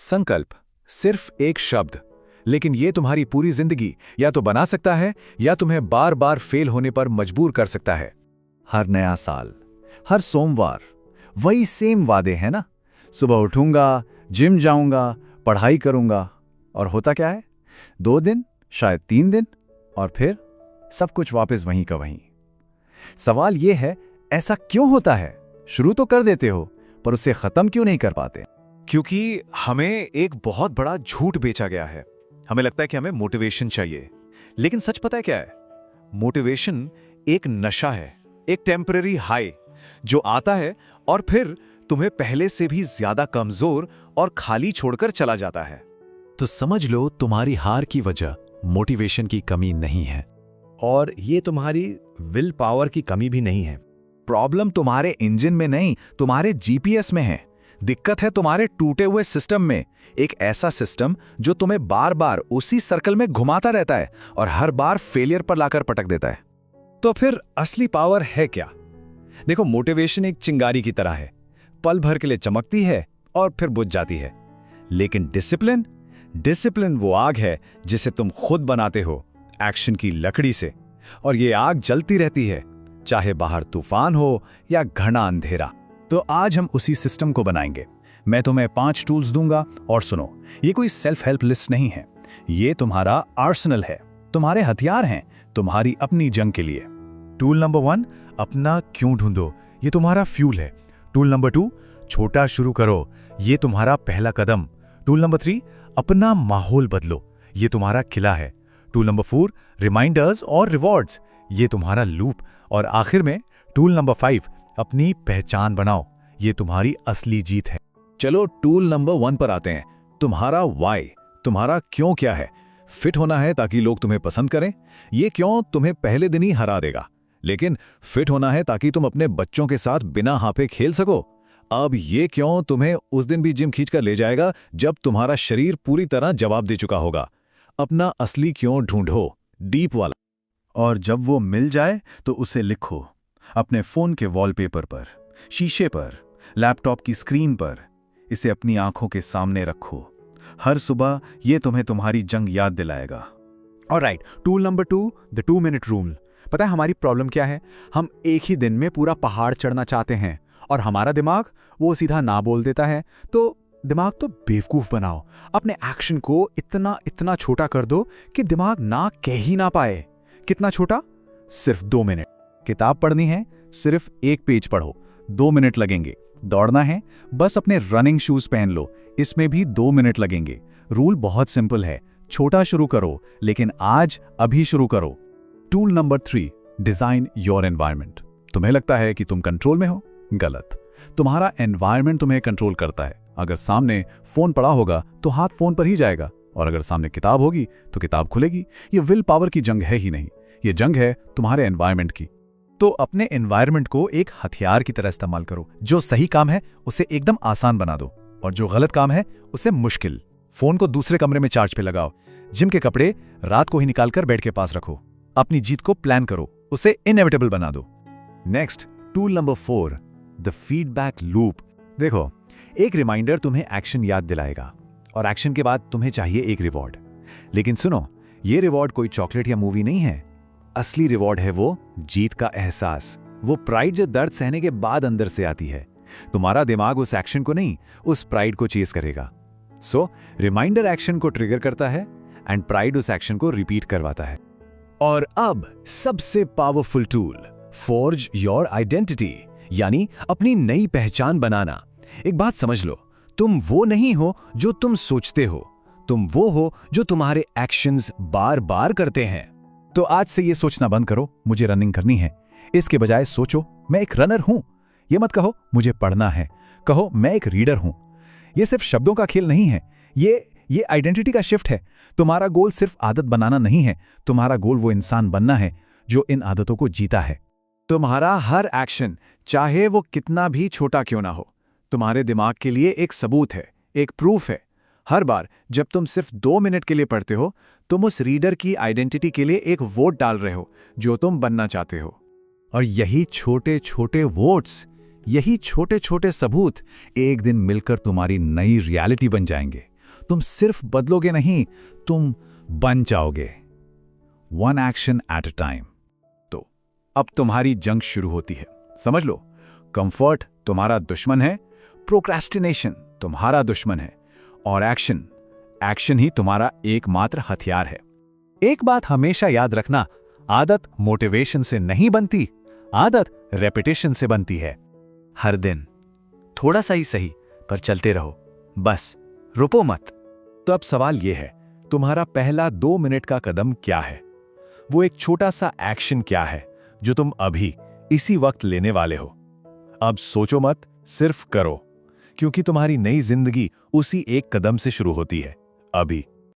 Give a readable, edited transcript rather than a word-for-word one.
संकल्प सिर्फ एक शब्द, लेकिन ये तुम्हारी पूरी जिंदगी या तो बना सकता है या तुम्हें बार बार फेल होने पर मजबूर कर सकता है। हर नया साल, हर सोमवार वही सेम वादे हैं ना। सुबह उठूंगा, जिम जाऊंगा, पढ़ाई करूंगा, और होता क्या है? 2 दिन, शायद 3 दिन, और फिर सब कुछ वापस वहीं का वहीं। सवाल यह है, ऐसा क्यों होता है? शुरू तो कर देते हो, पर उसे खत्म क्यों नहीं कर पाते? क्योंकि हमें एक बहुत बड़ा झूठ बेचा गया है। हमें लगता है कि हमें मोटिवेशन चाहिए, लेकिन सच पता है क्या है? मोटिवेशन एक नशा है, एक टेम्पररी हाई जो आता है और फिर तुम्हें पहले से भी ज्यादा कमजोर और खाली छोड़कर चला जाता है। तो समझ लो, तुम्हारी हार की वजह मोटिवेशन की कमी नहीं है, और ये तुम्हारी विल पावर की कमी भी नहीं है। प्रॉब्लम तुम्हारे इंजन में नहीं, तुम्हारे जीपीएस में है। दिक्कत है तुम्हारे टूटे हुए सिस्टम में, एक ऐसा सिस्टम जो तुम्हें बार बार उसी सर्कल में घुमाता रहता है और हर बार फेलियर पर लाकर पटक देता है। तो फिर असली पावर है क्या? देखो, मोटिवेशन एक चिंगारी की तरह है, पल भर के लिए चमकती है और फिर बुझ जाती है। लेकिन डिसिप्लिन वो आग है जिसे तुम खुद बनाते हो एक्शन की लकड़ी से, और ये आग जलती रहती है, चाहे बाहर तूफान हो या घना अंधेरा। तो आज हम उसी सिस्टम को बनाएंगे। मैं तुम्हें 5 टूल्स दूंगा, और सुनो, ये कोई सेल्फ हेल्प लिस्ट नहीं है, ये तुम्हारा आर्सेनल है, तुम्हारे हथियार हैं तुम्हारी अपनी जंग के लिए। टूल नंबर 1, अपना क्यों ढूंढो, ये तुम्हारा फ्यूल है। टूल नंबर 2, छोटा शुरू करो, ये तुम्हारा पहला कदम। टूल नंबर 3, अपना माहौल बदलो, ये तुम्हारा किला है। टूल नंबर 4, रिमाइंडर्स और रिवॉर्ड्स, ये तुम्हारा लूप। और आखिर में टूल नंबर 5, अपनी पहचान बनाओ, ये तुम्हारी असली जीत है। चलो टूल नंबर 1 पर आते हैं। तुम्हारा वाई, तुम्हारा क्यों क्या है? फिट होना है ताकि लोग तुम्हें पसंद करें। ये क्यों तुम्हें पहले दिन ही हरा देगा, लेकिन फिट होना है ताकि तुम अपने बच्चों के साथ बिना हांफे खेल सको। अब ये क्यों तुम्हें उस दिन भी जिम खींचकर ले जाएगा जब तुम्हारा शरीर पूरी तरह जवाब दे चुका होगा। अपना असली क्यों ढूंढो, डीप वाला, और जब वो मिल जाए तो उसे लिखो अपने फोन के वॉलपेपर पर, शीशे पर, लैपटॉप की स्क्रीन पर। इसे अपनी आंखों के सामने रखो। हर सुबह ये तुम्हें तुम्हारी जंग याद दिलाएगा। Alright, tool number 2, the 2 minute rule. पता है हमारी प्रॉब्लम क्या है? हम एक ही दिन में पूरा पहाड़ चढ़ना चाहते हैं और हमारा दिमाग वो सीधा ना बोल देता है। तो दिमाग तो बेवकूफ बनाओ, अपने एक्शन को इतना छोटा कर दो कि दिमाग ना कह ही ना पाए। कितना छोटा? सिर्फ 2 मिनट। किताब पढ़नी है, सिर्फ 1 पेज पढ़ो, 2 मिनट लगेंगे। दौड़ना है, बस अपने रनिंग शूज पहन लो, इसमें भी 2 मिनट लगेंगे। रूल बहुत सिंपल है, छोटा शुरू करो, लेकिन आज अभी शुरू करो। Tool number 3, design your environment. तुम्हें लगता है कि तुम कंट्रोल में हो? गलत। तुम्हारा एनवायरनमेंट तुम्हें कंट्रोल करता है। अगर सामने फोन पड़ा होगा तो हाथ फोन पर ही जाएगा, और अगर सामने किताब होगी तो किताब खुलेगी। ये विल पावर की जंग है ही नहीं, ये जंग है तुम्हारे एनवायरनमेंट की। तो अपने एनवायरनमेंट को एक हथियार की तरह इस्तेमाल करो। जो सही काम है उसे एकदम आसान बना दो, और जो गलत काम है उसे मुश्किल। फोन को दूसरे कमरे में चार्ज पे लगाओ। जिम के कपड़े रात को ही निकालकर बेड के पास रखो। अपनी जीत को प्लान करो, उसे इनएविटेबल बना दो। Next, tool number 4, the feedback loop. देखो, एक रिमाइंडर तुम्हें एक्शन याद दिलाएगा, और एक्शन के बाद तुम्हें चाहिए एक रिवॉर्ड। लेकिन सुनो, ये रिवॉर्ड कोई चॉकलेट या मूवी नहीं है। असली रिवॉर्ड है वो जीत का एहसास, वो प्राइड जो दर्द सहने के बाद अंदर से आती है। तुम्हारा दिमाग उस एक्शन को नहीं, उस प्राइड को चेस करेगा। सो रिमाइंडर एक्शन को ट्रिगर करता है एंड प्राइड उस एक्शन को रिपीट करवाता है। और अब सबसे powerful tool, forge your identity, यानी अपनी नई पहचान बनाना। एक बात समझ लो, तुम वो नहीं हो जो तुम सोचते हो, तुम वो हो जो तुम्हारे एक्शंस बार बार करते हैं। तो आज से ये सोचना बंद करो मुझे रनिंग करनी है। इसके बजाय सोचो मैं एक रनर हूं। ये मत कहो मुझे पढ़ना है, कहो मैं एक रीडर हूं। ये सिर्फ शब्दों का खेल नहीं है, ये आइडेंटिटी का शिफ्ट है। तुम्हारा गोल सिर्फ आदत बनाना नहीं है, तुम्हारा गोल वो इंसान बनना है जो इन आदतों को जीता है। तुम्हारा हर एक्शन, चाहे वो कितना भी छोटा क्यों ना हो, तुम्हारे दिमाग के लिए एक सबूत है, एक प्रूफ है। हर बार जब तुम सिर्फ 2 मिनट के लिए पढ़ते हो, तुम उस रीडर की आइडेंटिटी के लिए एक वोट डाल रहे हो जो तुम बनना चाहते हो। और यही छोटे छोटे वोट्स, यही छोटे छोटे सबूत एक दिन मिलकर तुम्हारी नई रियलिटी बन जाएंगे। तुम सिर्फ बदलोगे नहीं, तुम बन जाओगे। 1 एक्शन एट अ टाइम। तो अब तुम्हारी जंग शुरू होती है। समझ लो, कंफर्ट तुम्हारा दुश्मन है, प्रोक्रेस्टिनेशन तुम्हारा दुश्मन है, और एक्शन ही तुम्हारा एकमात्र हथियार है। एक बात हमेशा याद रखना, आदत मोटिवेशन से नहीं बनती, आदत रेपिटेशन से बनती है। हर दिन थोड़ा सा ही सही, पर चलते रहो, बस रुको मत। तो अब सवाल यह है, तुम्हारा पहला 2 मिनट का कदम क्या है? वो एक छोटा सा एक्शन क्या है जो तुम अभी इसी वक्त लेने वाले हो? अब सोचो मत, सिर्फ करो, क्योंकि तुम्हारी नई जिंदगी उसी एक कदम से शुरू होती है, अभी।